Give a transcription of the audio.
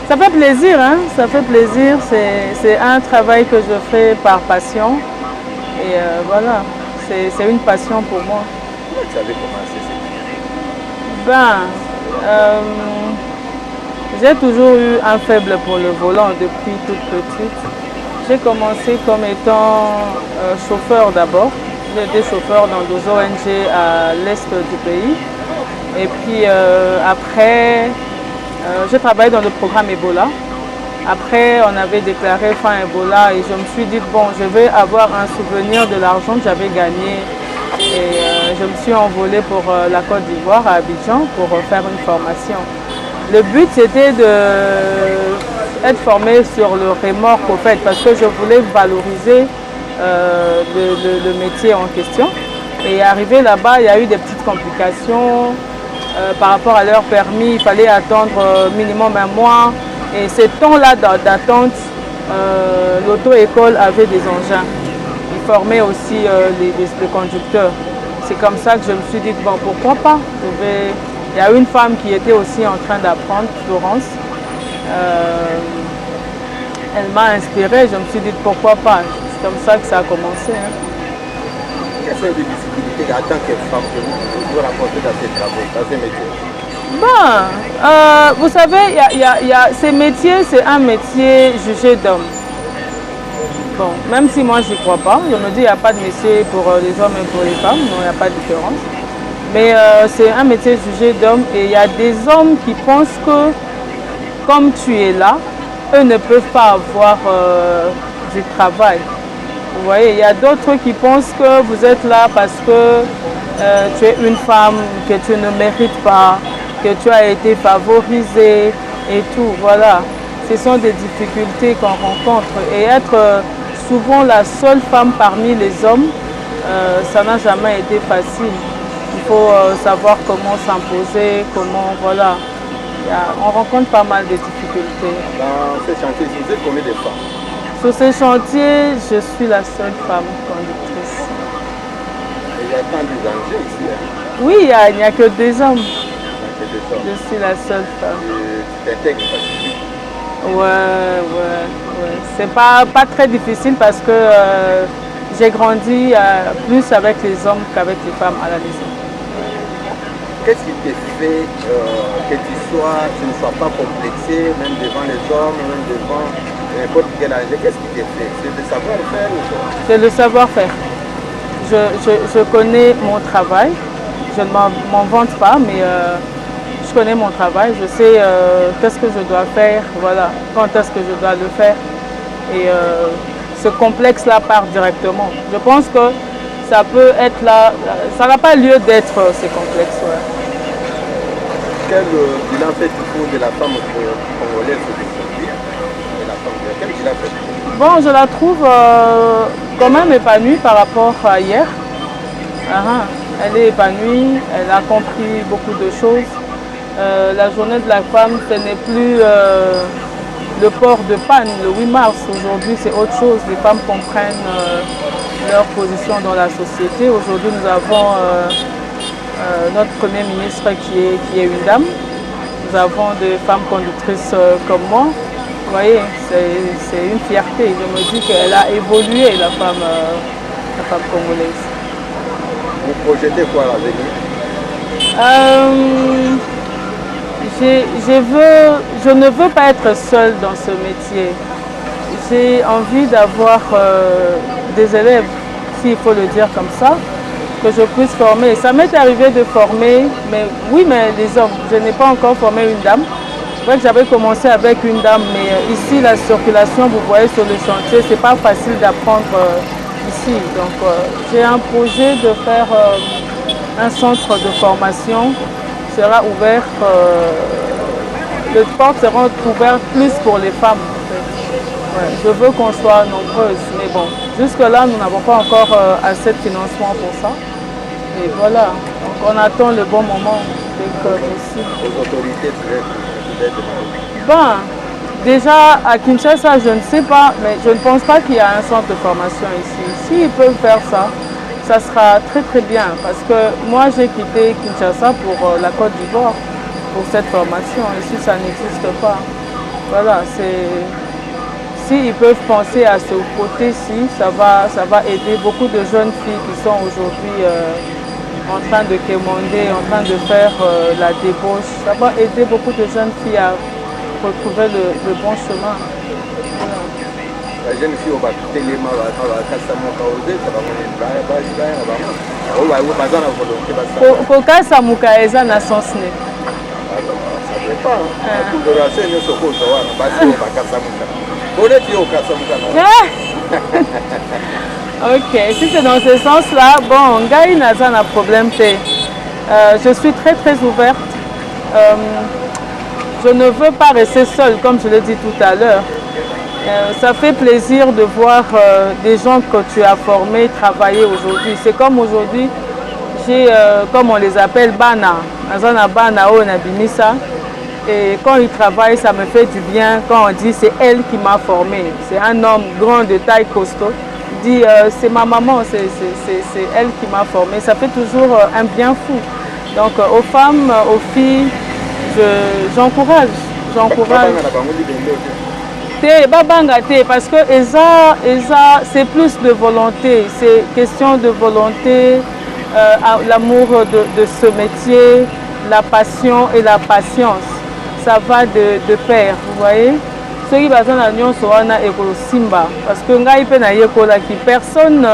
Ça fait plaisir, hein? Ça fait plaisir. C'est un travail que je fais par passion. Et voilà, c'est une passion pour moi. Comment tu avais commencé cette j'ai toujours eu un faible pour le volant depuis toute petite. J'ai commencé comme étant chauffeur d'abord. J'ai été chauffeur dans deux ONG à l'est du pays. Et puis après, j'ai travaillé dans le programme Ebola. Après, on avait déclaré fin Ebola et je me suis dit, bon, je vais avoir un souvenir de l'argent que j'avais gagné. Et je me suis envolée pour la Côte d'Ivoire, à Abidjan, pour faire une formation. Le but, c'était d'être formée sur le remorque, au fait, parce que je voulais valoriser le métier en question. Et arrivé là-bas, il y a eu des petites complications. Par rapport à leur permis, il fallait attendre minimum un mois. Et ces temps-là d'attente, l'auto-école avait des engins. Ils formaient aussi les conducteurs. C'est comme ça que je me suis dit, bon, pourquoi pas? Il y a une femme qui était aussi en train d'apprendre, Florence. Elle m'a inspirée, je me suis dit, pourquoi pas? C'est comme ça que ça a commencé. Hein. Quelles sont les difficultés en tant que femme que vous rencontrez dans ces travaux, dans ces métiers? Vous savez, ces métiers, c'est un métier jugé d'homme. Bon, même si moi je n'y crois pas, je me dis qu'il n'y a pas de métier pour les hommes et pour les femmes, non, il n'y a pas de différence. Mais c'est un métier jugé d'homme et il y a des hommes qui pensent que comme tu es là, eux ne peuvent pas avoir du travail. Vous voyez, il y a d'autres qui pensent que vous êtes là parce que tu es une femme, que tu ne mérites pas, que tu as été favorisée et tout, voilà. Ce sont des difficultés qu'on rencontre. Et être souvent la seule femme parmi les hommes, ça n'a jamais été facile. Il faut savoir comment s'imposer, comment, voilà. On rencontre pas mal de difficultés. Dans ces chantiers, vous êtes combien de femmes? Sur ces chantiers, je suis la seule femme conductrice. Et il y a tant d'usagers ici. Hein? Oui, il n'y a que des hommes. Je suis la seule femme. Tu t'intègres facilement? Ouais. C'est pas très difficile parce que j'ai grandi plus avec les hommes qu'avec les femmes à la maison. Qu'est-ce qui te fait que tu ne sois pas complexé, même devant les hommes, même devant n'importe quel âge? Qu'est-ce qui te fait? C'est le savoir-faire ou quoi? C'est le savoir-faire. Je connais mon travail. Je ne m'en vante pas, mais je connais mon travail. Je sais qu'est-ce que je dois faire, voilà, quand est-ce que je dois le faire. Et ce complexe-là part directement. Je pense que ça peut être là, ça n'a pas lieu d'être ces complexes. Ouais. Quel bilan faites-vous de la femme congolaise aujourd'hui? Quel bilan faites-vous? Bon, je la trouve quand même épanouie par rapport à hier. Elle est épanouie, elle a compris beaucoup de choses. La journée de la femme, ce n'est plus le port de panne le 8 mars. Aujourd'hui, c'est autre chose. Les femmes comprennent leur position dans la société. Aujourd'hui, nous avons notre Premier ministre qui est une dame. Nous avons des femmes conductrices comme moi. Vous voyez, c'est une fierté. Je me dis qu'elle a évolué, la femme congolaise. Vous projetez quoi à l'avenir? Je ne veux pas être seule dans ce métier. J'ai envie d'avoir des élèves, s'il faut le dire comme ça, que je puisse former. Ça m'est arrivé de former, mais les hommes. Je n'ai pas encore formé une dame. C'est vrai que j'avais commencé avec une dame, mais ici, la circulation, vous voyez sur le chantier, c'est pas facile d'apprendre ici. Donc, j'ai un projet de faire un centre de formation qui sera ouvert. Les portes seront ouvertes plus pour les femmes. En fait. Ouais, je veux qu'on soit nombreuses, mais bon, jusque-là, nous n'avons pas encore assez de financement pour ça. Et voilà, donc on attend le bon moment dès que possible. Les autorités devraient déjà à Kinshasa, je ne sais pas, mais je ne pense pas qu'il y a un centre de formation ici. S'ils peuvent faire ça, ça sera très très bien. Parce que moi, j'ai quitté Kinshasa pour la Côte d'Ivoire. pour cette formation. Ici, ça n'existe pas. Voilà, s'ils peuvent penser à ce côté-ci, ça va aider beaucoup de jeunes filles qui sont aujourd'hui en train de quémander, en train de faire la débauche. Ça va aider beaucoup de jeunes filles à retrouver le bon chemin. Voilà. La jeune fille au téléma kokasa muka eza na sens ne. Ok, si c'est dans ce sens-là, bon, ngai naza na problème te. Je suis très ouverte. Je ne veux pas rester seule, comme je l'ai dit tout à l'heure. Ça fait plaisir de voir des gens que tu as formés travailler aujourd'hui. C'est comme aujourd'hui, j'ai, comme on les appelle, Bana. Nazana Bana o Nabimisa. Et quand ils travaillent, ça me fait du bien. Quand on dit c'est elle qui m'a formé, c'est un homme grand de taille costaud. Il dit c'est ma maman, c'est elle qui m'a formé. Ça fait toujours un bien fou. Donc aux femmes, aux filles, j'encourage. Parce que c'est plus de volonté, c'est question de volonté, l'amour de ce métier, la passion et la patience. Ça va de pair, vous voyez. Ceux qui basent dans l'union sont simba parce que ngai pe na yekola qui personne